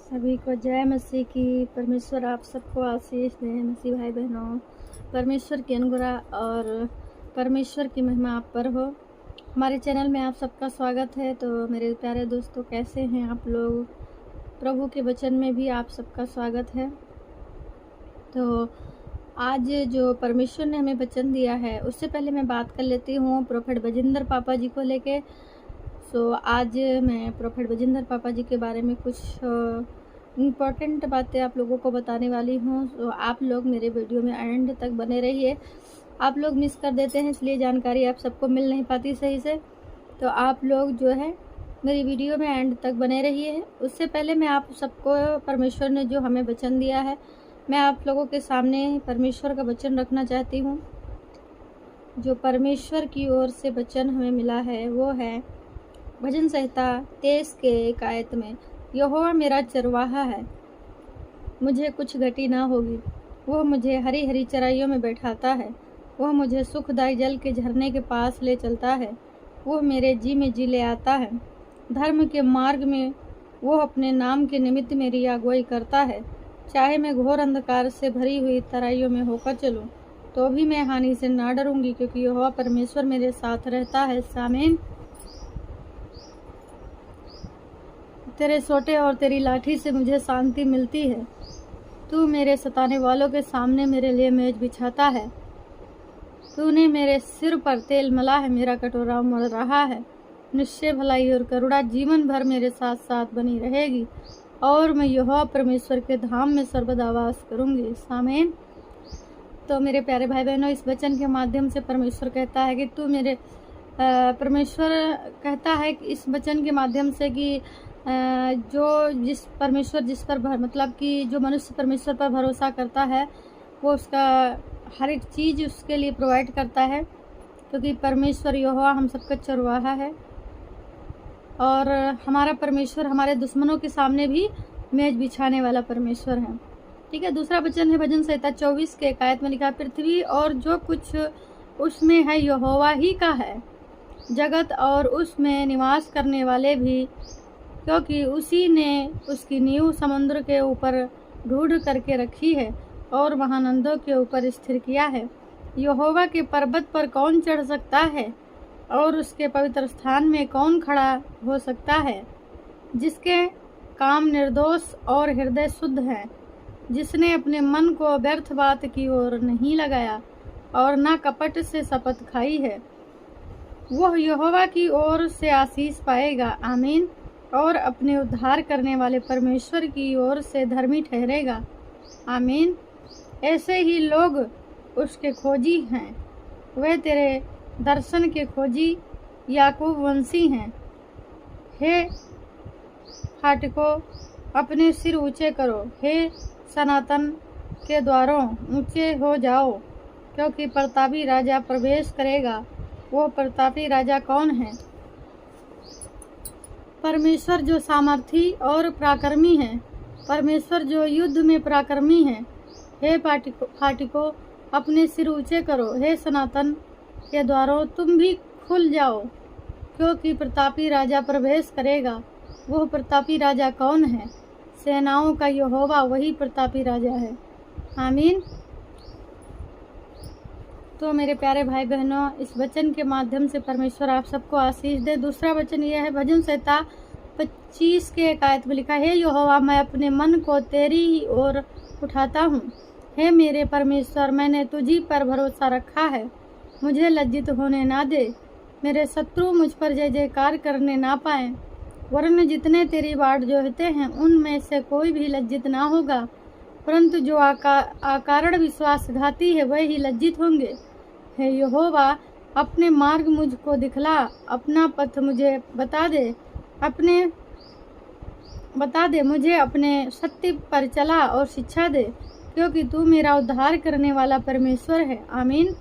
सभी को जय मसीह की। परमेश्वर आप सबको आशीष दें। मसीह भाई बहनों, परमेश्वर की अनुग्रह और परमेश्वर की महिमा आप पर हो। हमारे चैनल में आप सबका स्वागत है। तो मेरे प्यारे दोस्तों, कैसे हैं आप लोग? प्रभु के वचन में भी आप सबका स्वागत है। तो आज जो परमेश्वर ने हमें वचन दिया है, उससे पहले मैं बात कर लेती हूँ प्रोफेट बजिंदर पापा जी को लेके। आज मैं प्रोफेट बजिंदर पापा जी के बारे में कुछ इम्पॉर्टेंट बातें आप लोगों को बताने वाली हूँ। तो आप लोग मेरे वीडियो में एंड तक बने रहिए। आप लोग मिस कर देते हैं, इसलिए जानकारी आप सबको मिल नहीं पाती सही से। तो आप लोग जो है मेरी वीडियो में एंड तक बने रहिए। उससे पहले मैं आप सबको परमेश्वर ने जो हमें वचन दिया है, मैं आप लोगों के सामने परमेश्वर का वचन रखना चाहती हूँ। जो परमेश्वर की ओर से वचन हमें मिला है वो है भजन संहिता 23 के 1 आयत में, यहोवा मेरा चरवाहा है, मुझे कुछ घटी ना होगी। वह मुझे हरी हरी चराइयों में बैठाता है, वह मुझे सुखदायी जल के झरने के पास ले चलता है। वह मेरे जी में जी ले आता है। धर्म के मार्ग में वह अपने नाम के निमित्त मेरी अगुवाई करता है। चाहे मैं घोर अंधकार से भरी हुई तराइयों में होकर चलूं, तो भी मैं हानि से ना डरूंगी, क्योंकि यहोवा परमेश्वर मेरे साथ रहता है। आमीन। तेरे सोटे और तेरी लाठी से मुझे शांति मिलती है। तू मेरे सताने वालों के सामने मेरे लिए मेज बिछाता है। तूने मेरे सिर पर तेल मला है, मेरा कटोरा उमड़ रहा है। निश्चय भलाई और करुणा जीवन भर मेरे साथ साथ बनी रहेगी, और मैं यहोवा परमेश्वर के धाम में सर्वदा वास करूंगी। आमीन। तो मेरे प्यारे भाई बहनों, इस वचन के माध्यम से परमेश्वर कहता है कि तू मेरे परमेश्वर कहता है कि इस वचन के माध्यम से कि जो जिस पर मतलब कि जो मनुष्य परमेश्वर पर भरोसा करता है, वो उसका हर एक चीज़ उसके लिए प्रोवाइड करता है, क्योंकि परमेश्वर यहोवा हम सबका चरवाहा है। और हमारा परमेश्वर हमारे दुश्मनों के सामने भी मेज बिछाने वाला परमेश्वर है। ठीक है। दूसरा वचन है भजन संहिता 24 के 1 आयत में लिखा, पृथ्वी और जो कुछ उसमें है यहोवा ही का है, जगत और उसमें निवास करने वाले भी, क्योंकि उसी ने उसकी नींव समुद्र के ऊपर ढूंढ करके रखी है और महानंदों के ऊपर स्थिर किया है। यहोवा के पर्वत पर कौन चढ़ सकता है, और उसके पवित्र स्थान में कौन खड़ा हो सकता है? जिसके काम निर्दोष और हृदय शुद्ध है, जिसने अपने मन को व्यर्थ बात की ओर नहीं लगाया और न कपट से शपथ खाई है, वह यहोवा की ओर से आशीष पाएगा। आमीन। और अपने उद्धार करने वाले परमेश्वर की ओर से धर्मी ठहरेगा। आमीन। ऐसे ही लोग उसके खोजी हैं, वे तेरे दर्शन के खोजी याकूब वंशी हैं। हे फाटकों, अपने सिर ऊंचे करो, हे सनातन के द्वारों ऊंचे हो जाओ, क्योंकि प्रतापी राजा प्रवेश करेगा। वो प्रतापी राजा कौन है? परमेश्वर जो सामर्थी और पराक्रमी है, परमेश्वर जो युद्ध में पराक्रमी है। हे फाटकों, अपने सिर ऊंचे करो, हे सनातन के द्वारों तुम भी खुल जाओ, क्योंकि प्रतापी राजा प्रवेश करेगा। वह प्रतापी राजा कौन है? सेनाओं का यहोवा वही प्रतापी राजा है। आमीन। तो मेरे प्यारे भाई बहनों, इस वचन के माध्यम से परमेश्वर आप सबको आशीष दे। दूसरा वचन यह है भजन संहिता 25 के 1 आयत में लिखा, हे यहोवा, मैं अपने मन को तेरी ही ओर उठाता हूँ। हे मेरे परमेश्वर, मैंने तुझी पर भरोसा रखा है। मुझे लज्जित होने ना दे, मेरे शत्रु मुझ पर जय जयकार करने ना पाए। वरन जितने तेरी बाट जोहते हैं, उनमें से कोई भी लज्जित ना होगा, परंतु जो अकारण विश्वासघाती है वह ही लज्जित होंगे। हे यहोवा, अपने मार्ग मुझको दिखला, अपना पथ मुझे बता दे, मुझे अपने सत्य पर चला और शिक्षा दे, क्योंकि तू मेरा उद्धार करने वाला परमेश्वर है। आमीन।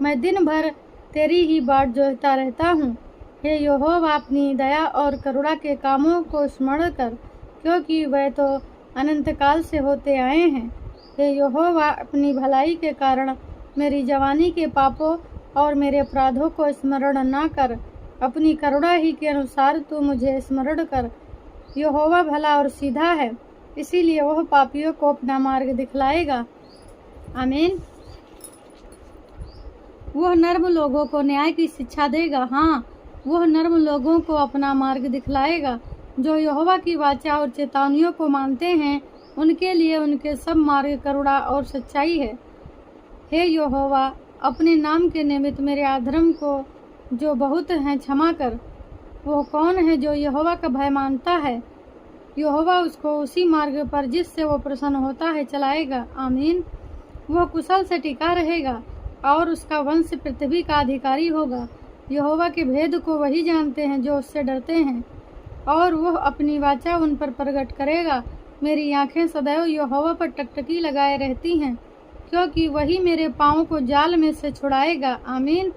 मैं दिन भर तेरी ही बाट जोहता रहता हूँ। हे यहोवा, अपनी दया और करुणा के कामों को स्मरण कर, क्योंकि वह तो अनंत काल से होते आए हैं। हे यहोवा, अपनी भलाई के कारण मेरी जवानी के पापों और मेरे अपराधों को स्मरण न कर, अपनी करुणा ही के अनुसार तू मुझे स्मरण कर। यहोवा भला और सीधा है, इसीलिए वह पापियों को अपना मार्ग दिखलाएगा। आमीन। वह नर्म लोगों को न्याय की शिक्षा देगा। हाँ, वह नर्म लोगों को अपना मार्ग दिखलाएगा। जो यहोवा की वाचा और चेतावनियों को मानते हैं, उनके लिए उनके सब मार्ग करुणा और सच्चाई है। हे यहोवा, अपने नाम के निमित्त मेरे अधर्म को जो बहुत हैं क्षमा कर। वह कौन है जो यहोवा का भय मानता है? यहोवा उसको उसी मार्ग पर जिससे वो प्रसन्न होता है चलाएगा। आमीन। वह कुशल से टिका रहेगा और उसका वंश पृथ्वी का अधिकारी होगा। यहोवा के भेद को वही जानते हैं जो उससे डरते हैं, और वह अपनी वाचा उन पर प्रकट करेगा। मेरी आंखें सदैव यहोवा पर टकटकी लगाए रहती हैं, क्योंकि वही मेरे पाँव को जाल में से छुड़ाएगा। आमीन।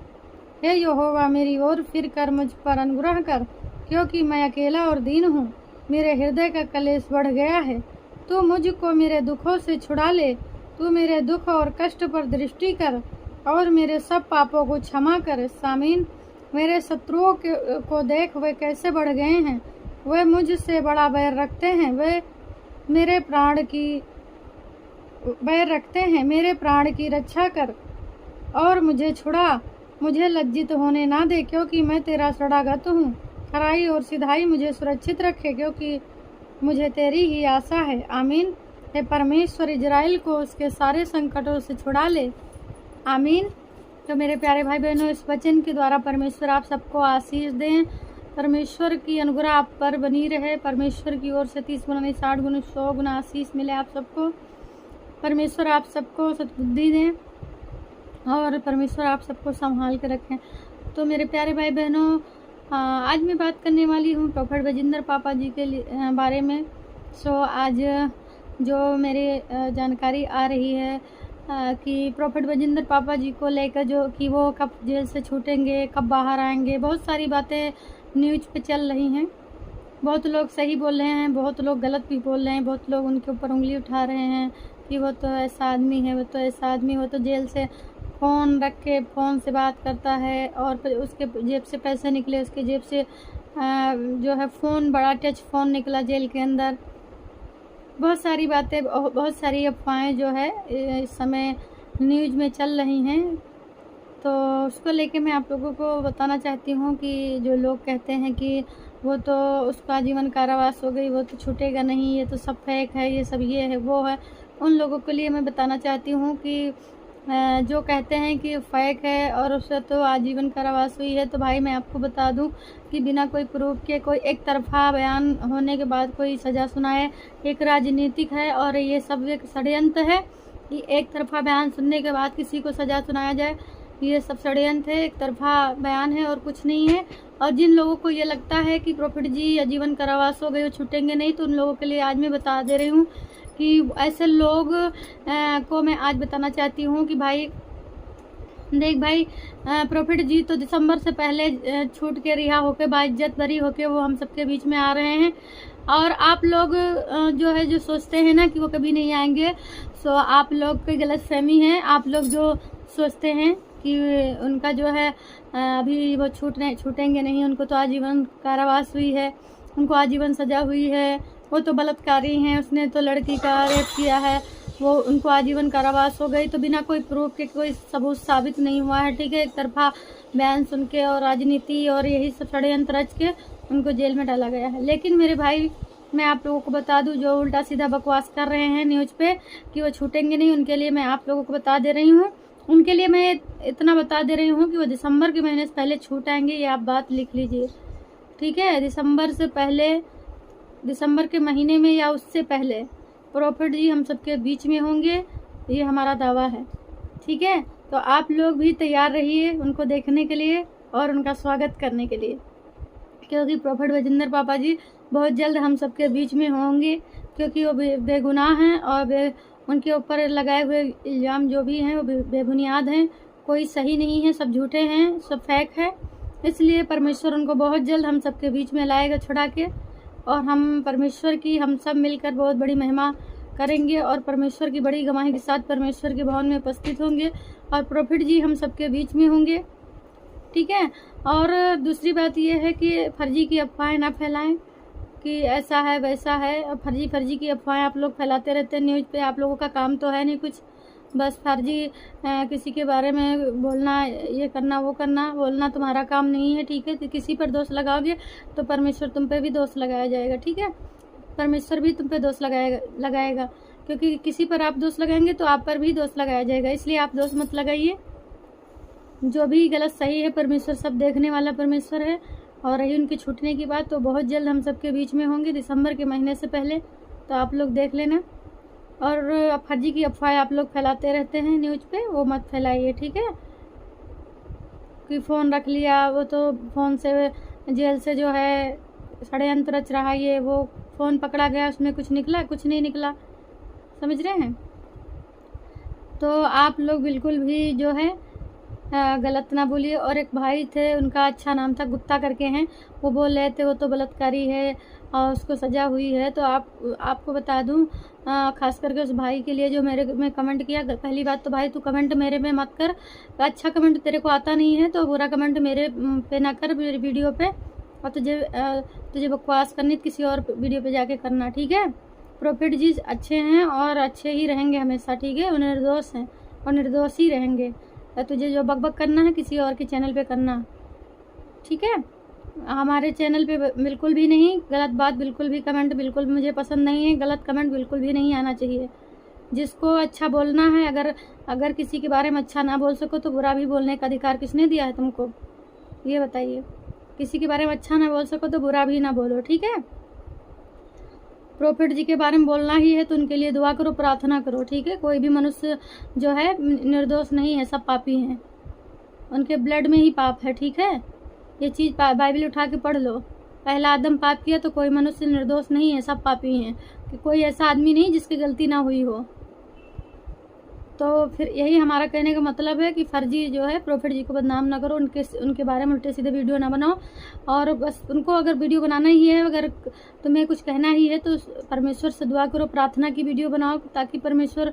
हे यहोवा, मेरी ओर फिर कर मुझ पर अनुग्रह कर, क्योंकि मैं अकेला और दीन हूँ। मेरे हृदय का कलेश बढ़ गया है। तू मुझको मेरे दुखों से छुड़ा ले। तू मेरे दुख और कष्ट पर दृष्टि कर और मेरे सब पापों को क्षमा कर। आमीन। मेरे शत्रुओं को देख, वे कैसे बढ़ गए हैं। वे मुझसे बड़ा बैर रखते हैं। वे मेरे प्राण की रक्षा कर और मुझे छुड़ा। मुझे लज्जित होने ना दे, क्योंकि मैं तेरा शरणागत हूँ। खराई और सिधाई मुझे सुरक्षित रखे, क्योंकि मुझे तेरी ही आशा है। आमीन। हे परमेश्वर, इजराइल को उसके सारे संकटों से छुड़ा ले। आमीन। तो मेरे प्यारे भाई बहनों, इस वचन के द्वारा परमेश्वर आप सबको आशीष दें। परमेश्वर की अनुग्रह आप पर बनी रहे। परमेश्वर की ओर से 30 गुना नहीं 60 गुना 100 गुना आशीष मिले आप सबको। परमेश्वर आप सबको सद्बुद्धि दें और परमेश्वर आप सबको संभाल के रखें। तो मेरे प्यारे भाई बहनों, आज मैं बात करने वाली हूँ प्रॉफेट बजिंदर पापा जी के बारे में। आज जो मेरे जानकारी आ रही है कि प्रॉफेट बजिंदर पापा जी को लेकर जो कि वो कब जेल से छूटेंगे, कब बाहर आएंगे, बहुत सारी बातें न्यूज़ पे चल रही हैं। बहुत लोग सही बोल रहे हैं, बहुत लोग गलत भी बोल रहे हैं, बहुत लोग उनके ऊपर उंगली उठा रहे हैं कि वो तो ऐसा आदमी है, वो तो ऐसा आदमी, वो तो जेल से फ़ोन रख के फ़ोन से बात करता है और फिर उसके जेब से पैसे निकले, उसके जेब से जो है फ़ोन, बड़ा टच फ़ोन निकला जेल के अंदर। बहुत सारी बातें, बहुत सारी अफवाहें जो है इस समय न्यूज़ में चल रही हैं। तो उसको लेके मैं आप लोगों को बताना चाहती हूँ कि जो लोग कहते हैं कि वो तो उसका आजीवन कारावास हो गई, वो तो छूटेगा नहीं, ये तो सब फेक है, ये सब ये है वो है, उन लोगों के लिए मैं बताना चाहती हूँ कि जो कहते हैं कि फेक है और उससे तो आजीवन कारावास हुई है, तो भाई मैं आपको बता दूं कि बिना कोई प्रूफ के कोई एक तरफा बयान होने के बाद कोई सज़ा सुनाए, एक राजनीतिक है और ये सब एक षड्यंत्र है कि एक तरफा बयान सुनने के बाद किसी को सज़ा सुनाया जाए। ये सब षड्यंत्र है, एक तरफा बयान है और कुछ नहीं है। और जिन लोगों को ये लगता है कि प्रॉफिट जी आजीवन कारावास हो गए, वो छूटेंगे नहीं, तो उन लोगों के लिए आज मैं बता दे रही हूँ कि ऐसे लोग को मैं आज बताना चाहती हूँ कि भाई देख भाई, प्रॉफिट जी तो दिसंबर से पहले छूट के रिहा होके बाइज्जत बरी होके वो हम सबके बीच में आ रहे हैं। और आप लोग जो है जो सोचते हैं ना कि वो कभी नहीं आएंगे, सो आप लोग की गलतफहमी है। आप लोग जो सोचते हैं कि उनका जो है अभी वो छूटेंगे नहीं, उनको तो आजीवन कारावास हुई है, उनको आजीवन सज़ा हुई है, वो तो बलात्कारी हैं, उसने तो लड़की का रेप किया है, वो उनको आजीवन कारावास हो गई। तो बिना कोई प्रूफ के कोई सबूत साबित नहीं हुआ है, ठीक है। एक तरफा बयान सुन के और राजनीति और यही सब षड्यंत्र रच के उनको जेल में डाला गया है। लेकिन मेरे भाई, मैं आप लोगों को बता दूं, जो उल्टा सीधा बकवास कर रहे हैं न्यूज़ पे कि वो छूटेंगे नहीं, उनके लिए मैं आप लोगों को बता दे रही हूँ। उनके लिए मैं इतना बता दे रही हूँ कि वो दिसंबर के महीने से पहले छूट आएंगे, ये आप बात लिख लीजिए, ठीक है। दिसंबर से पहले, दिसंबर के महीने में या उससे पहले प्रॉफिट जी हम सबके बीच में होंगे, ये हमारा दावा है, ठीक है। तो आप लोग भी तैयार रहिए उनको देखने के लिए और उनका स्वागत करने के लिए, क्योंकि प्रॉफिट बजिंदर पापा जी बहुत जल्द हम सबके बीच में होंगे, क्योंकि वो बेगुनाह हैं और उनके ऊपर लगाए हुए इल्ज़ाम जो भी हैं वो बेबुनियाद हैं, कोई सही नहीं है, सब झूठे हैं, सब फेक है। इसलिए परमेश्वर उनको बहुत जल्द हम सबके बीच में लाएगा छुड़ा के, और हम परमेश्वर की हम सब मिलकर बहुत बड़ी महिमा करेंगे और परमेश्वर की बड़ी गवाही के साथ परमेश्वर के भवन में उपस्थित होंगे और प्रॉफिट जी हम सबके बीच में होंगे, ठीक है। और दूसरी बात यह है कि फर्जी की अफवाहें ना फैलाएं, कि ऐसा है वैसा है, और फर्जी फर्जी की अफवाहें आप लोग फैलाते रहते हैं न्यूज़ पे। आप लोगों का काम तो है नहीं कुछ, बस फर्जी किसी के बारे में बोलना, ये करना वो करना। बोलना तुम्हारा काम नहीं है, ठीक है। तो किसी पर दोष लगाओगे तो परमेश्वर तुम पे भी दोष लगाया जाएगा, ठीक है। परमेश्वर भी तुम पे दोष लगाएगा, क्योंकि किसी पर आप दोष लगाएंगे तो आप पर भी दोष लगाया जाएगा। इसलिए आप दोष मत लगाइए। जो भी गलत सही है, परमेश्वर सब देखने वाला परमेश्वर है। और रही उनकी छूटने की बात, तो बहुत जल्द हम सबके बीच में होंगे, दिसंबर के महीने से पहले। तो आप लोग देख लेना। और फर्जी की अफवाहें आप लोग फैलाते रहते हैं न्यूज़ पे, वो मत फैलाइए, ठीक है। कि फ़ोन रख लिया, वो तो फ़ोन से जेल से जो है षड्यंत्र रच रहा है, ये वो फ़ोन पकड़ा गया, उसमें कुछ निकला? कुछ नहीं निकला, समझ रहे हैं। तो आप लोग बिल्कुल भी जो है गलत ना बोलिए। और एक भाई थे, उनका अच्छा नाम था, गुप्ता करके हैं, वो बोल रहे थे वो तो बलात्कारी है और उसको सज़ा हुई है। तो आपको बता दूं, ख़ास करके उस भाई के लिए जो मेरे में कमेंट किया। पहली बात तो भाई, तू कमेंट मेरे में मत कर। अच्छा कमेंट तेरे को आता नहीं है तो बुरा कमेंट मेरे पे ना कर, मेरी वीडियो पे। और तुझे बकवास करनी तो किसी और वीडियो पे जाके करना, ठीक है। प्रॉफिट जी अच्छे हैं और अच्छे ही रहेंगे हमेशा, ठीक है। वो निर्दोष हैं और निर्दोष ही रहेंगे। तुझे जो बकबक करना है किसी और के चैनल पे करना, ठीक है। हमारे चैनल पे बिल्कुल भी नहीं, गलत बात बिल्कुल भी, कमेंट बिल्कुल भी मुझे पसंद नहीं है। गलत कमेंट बिल्कुल भी नहीं आना चाहिए। जिसको अच्छा बोलना है, अगर किसी के बारे में अच्छा ना बोल सको तो बुरा भी बोलने का अधिकार किसने दिया है तुमको, ये बताइए। किसी के बारे में अच्छा ना बोल सको तो बुरा भी ना बोलो, ठीक है। प्रॉफिट जी के बारे में बोलना ही है तो उनके लिए दुआ करो, प्रार्थना करो, ठीक है। कोई भी मनुष्य जो है निर्दोष नहीं है, सब पापी हैं। उनके ब्लड में ही पाप है, ठीक है। ये चीज़ बाइबल उठा के पढ़ लो। पहला आदम पाप किया तो कोई मनुष्य निर्दोष नहीं है, सब पापी हैं। कि कोई ऐसा आदमी नहीं जिसकी गलती ना हुई हो। तो फिर यही हमारा कहने का मतलब है कि फर्जी जो है प्रॉफिट जी को बदनाम ना करो, उनके बारे में उल्टे सीधे वीडियो ना बनाओ। और बस उनको अगर वीडियो बनाना ही है, अगर तुम्हें कुछ कहना ही है तो परमेश्वर से दुआ करो, प्रार्थना की वीडियो बनाओ, ताकि परमेश्वर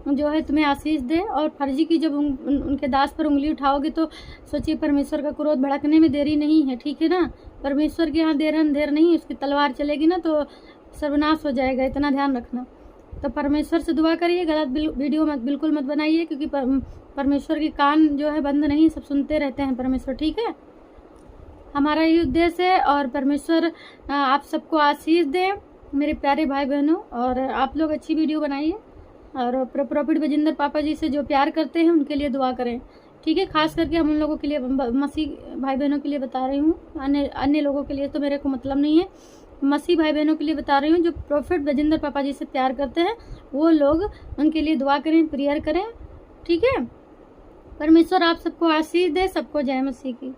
जो है तुम्हें आशीष दे। और फर्जी की जब उनके दास पर उंगली उठाओगे तो सोचिए परमेश्वर का क्रोध भड़कने में देरी नहीं है, ठीक है ना। परमेश्वर के यहाँ देर अंधेर नहीं, उसकी तलवार चलेगी ना तो सर्वनाश हो जाएगा, इतना ध्यान रखना। तो परमेश्वर से दुआ करिए, गलत वीडियो बिल्कुल मत बनाइए, क्योंकि परमेश्वर के कान जो है बंद नहीं, सब सुनते रहते हैं परमेश्वर, ठीक है। हमारा ये उद्देश्य है। और परमेश्वर आप सबको आशीष दें मेरे प्यारे भाई बहनों। और आप लोग अच्छी वीडियो बनाइए। और प्रॉफिट बजिंदर पापा जी से जो प्यार करते हैं उनके लिए दुआ करें, ठीक है। खास करके हम उन लोगों के लिए, मसीह भाई बहनों के लिए बता रही हूँ, अन्य लोगों के लिए तो मेरे को मतलब नहीं है। मसीह भाई बहनों के लिए बता रही हूँ, जो प्रॉफिट बजिंदर पापा जी से प्यार करते हैं वो लोग उनके लिए दुआ करें, प्रेयर करें, ठीक है। परमेश्वर आप सबको आशीष दे। सबको जय मसीह की।